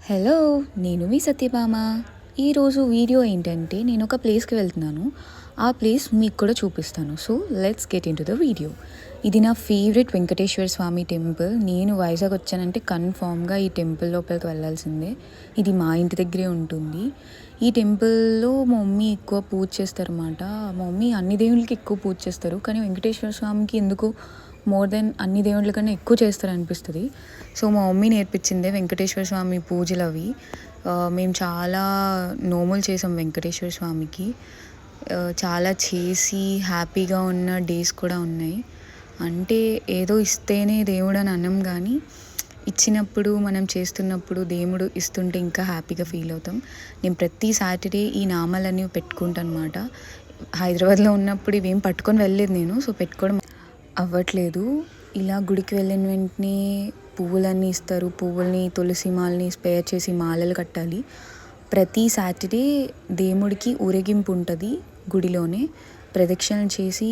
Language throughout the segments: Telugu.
హలో, నేను మీ సత్యభామ. ఈరోజు వీడియో ఏంటంటే నేను ఒక ప్లేస్కి వెళ్తున్నాను. ఆ ప్లేస్ మీకు కూడా చూపిస్తాను. So let's get in to the video. ఇది నా ఫేవరెట్ వెంకటేశ్వర స్వామి టెంపుల్. నేను వైజాగ్ వచ్చానంటే కన్ఫామ్గా ఈ టెంపుల్ లోపలికి వెళ్ళాల్సిందే. ఇది మా ఇంటి దగ్గరే ఉంటుంది. ఈ టెంపుల్లో మా మమ్మీ ఎక్కువ పూజ చేస్తారన్నమాట. మా మమ్మీ అన్ని దేవుళ్ళకి ఎక్కువ పూజ చేస్తారు, కానీ వెంకటేశ్వర స్వామికి ఎందుకు మోర్ దెన్ అన్ని దేవుళ్ళ కన్నా ఎక్కువ చేస్తారనిపిస్తుంది. సో మా మమ్మీ నేర్పించిందే వెంకటేశ్వర స్వామి పూజలు అవి. మేము చాలా నోములు చేసాం వెంకటేశ్వర స్వామికి. చాలా చేసి హ్యాపీగా ఉన్న డేస్ కూడా ఉన్నాయి. అంటే ఏదో ఇస్తేనే దేవుడు అని అనం, కానీ ఇచ్చినప్పుడు మనం చేస్తున్నప్పుడు దేవుడు ఇస్తుంటే ఇంకా హ్యాపీగా ఫీల్ అవుతాం. నేను ప్రతి సాటర్డే ఈ నామాలన్నీ పెట్టుకుంటాను అనమాట. హైదరాబాద్లో ఉన్నప్పుడు ఇవేం పట్టుకొని వెళ్ళలేదు నేను, సో పెట్టుకోవడం అవ్వట్లేదు. ఇలా గుడికి వెళ్ళిన వెంటనే పువ్వులన్నీ ఇస్తారు. పువ్వుల్ని తులసి మాలని స్పేర్ చేసి మాలలు కట్టాలి. ప్రతి సాటర్డే దేవుడికి ఊరేగింపు ఉంటుంది గుడిలోనే. ప్రదక్షిణలు చేసి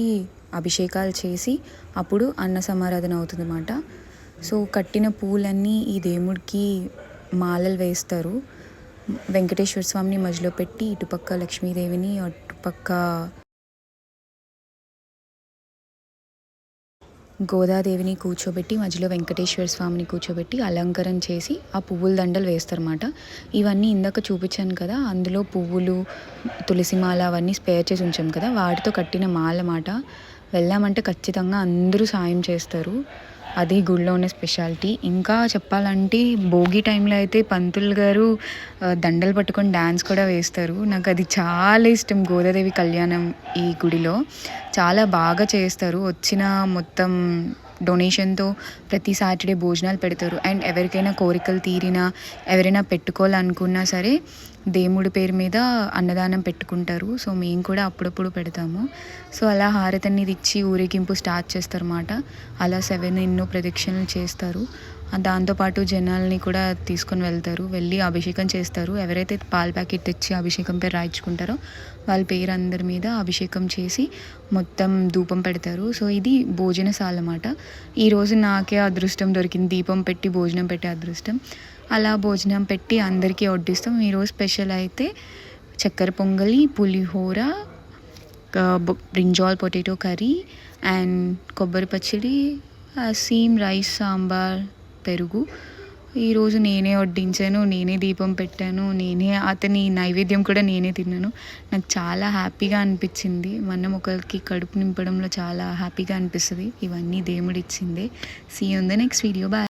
అభిషేకాలు చేసి అప్పుడు అన్న సమారాధన అవుతుందన్నమాట. సో కట్టిన పువ్వులన్నీ ఈ దేవుడికి మాలలు వేస్తారు. వెంకటేశ్వర స్వామిని మధ్యలో పెట్టి ఇటుపక్క లక్ష్మీదేవిని, అటుపక్క గోదాదేవిని కూర్చోబెట్టి మధ్యలో వెంకటేశ్వర స్వామిని కూర్చోబెట్టి అలంకరణ చేసి ఆ పువ్వుల దండలు వేస్తారన్నమాట. ఇవన్నీ ఇందాక చూపించాను కదా, అందులో పువ్వులు తులసిమాల అవన్నీ స్పేర్ చేసి ఉంచాం కదా, వాటితో కట్టిన మాల మాట. వెళ్ళామంటే ఖచ్చితంగా అందరూ సాయం చేస్తారు. అది గుడిలో ఉన్న స్పెషాలిటీ. ఇంకా చెప్పాలంటే భోగి టైంలో అయితే పంతులు గారు దండలు పట్టుకొని డ్యాన్స్ కూడా వేస్తారు. నాకు అది చాలా ఇష్టం. గోదాదేవి కళ్యాణం ఈ గుడిలో చాలా బాగా చేస్తారు. వచ్చిన మొత్తం డొనేషన్తో ప్రతి సాటర్డే భోజనాలు పెడతారు. అండ్ ఎవరికైనా కోరికలు తీరినా, ఎవరైనా పెట్టుకోవాలనుకున్నా సరే దేవుడి పేరు మీద అన్నదానం పెట్టుకుంటారు. సో మేము కూడా అప్పుడప్పుడు పెడతాము. సో అలా హారతన్ని ఇచ్చి ఊరేగింపు స్టార్ట్ చేస్తారన్నమాట. అలా 7 ఎన్నో ప్రదక్షిణలు చేస్తారు. దాంతోపాటు జనాల్ని కూడా తీసుకొని వెళ్తారు. వెళ్ళి అభిషేకం చేస్తారు. ఎవరైతే పాల ప్యాకెట్ తెచ్చి అభిషేకం పేరు రాయించుకుంటారో వాళ్ళ పేరు అందరి మీద అభిషేకం చేసి మొత్తం ధూపం పెడతారు. సో ఇది భోజనశాల అన్నమాట. ఈరోజు నాకే అదృష్టం దొరికింది, దీపం పెట్టి భోజనం పెట్టే అదృష్టం. అలా భోజనం పెట్టి అందరికీ వడ్డిస్తాం. ఈరోజు స్పెషల్ అయితే చక్కెర పొంగలి, పులిహోర, బ్రింజాల్ పొటాటో కర్రీ అండ్ కొబ్బరి పచ్చడి, సీమ్ రైస్, సాంబార్, పెరుగు. ఈరోజు నేనే వడ్డించాను, నేనే దీపం పెట్టాను, నేనే అతని నైవేద్యం కూడా నేనే తిన్నాను. నాకు చాలా హ్యాపీగా అనిపించింది. మనం ఒకరికి కడుపు నింపడంలో చాలా హ్యాపీగా అనిపిస్తుంది. ఇవన్నీ దేవుడు ఇచ్చిందే. See you in the next video. Bye.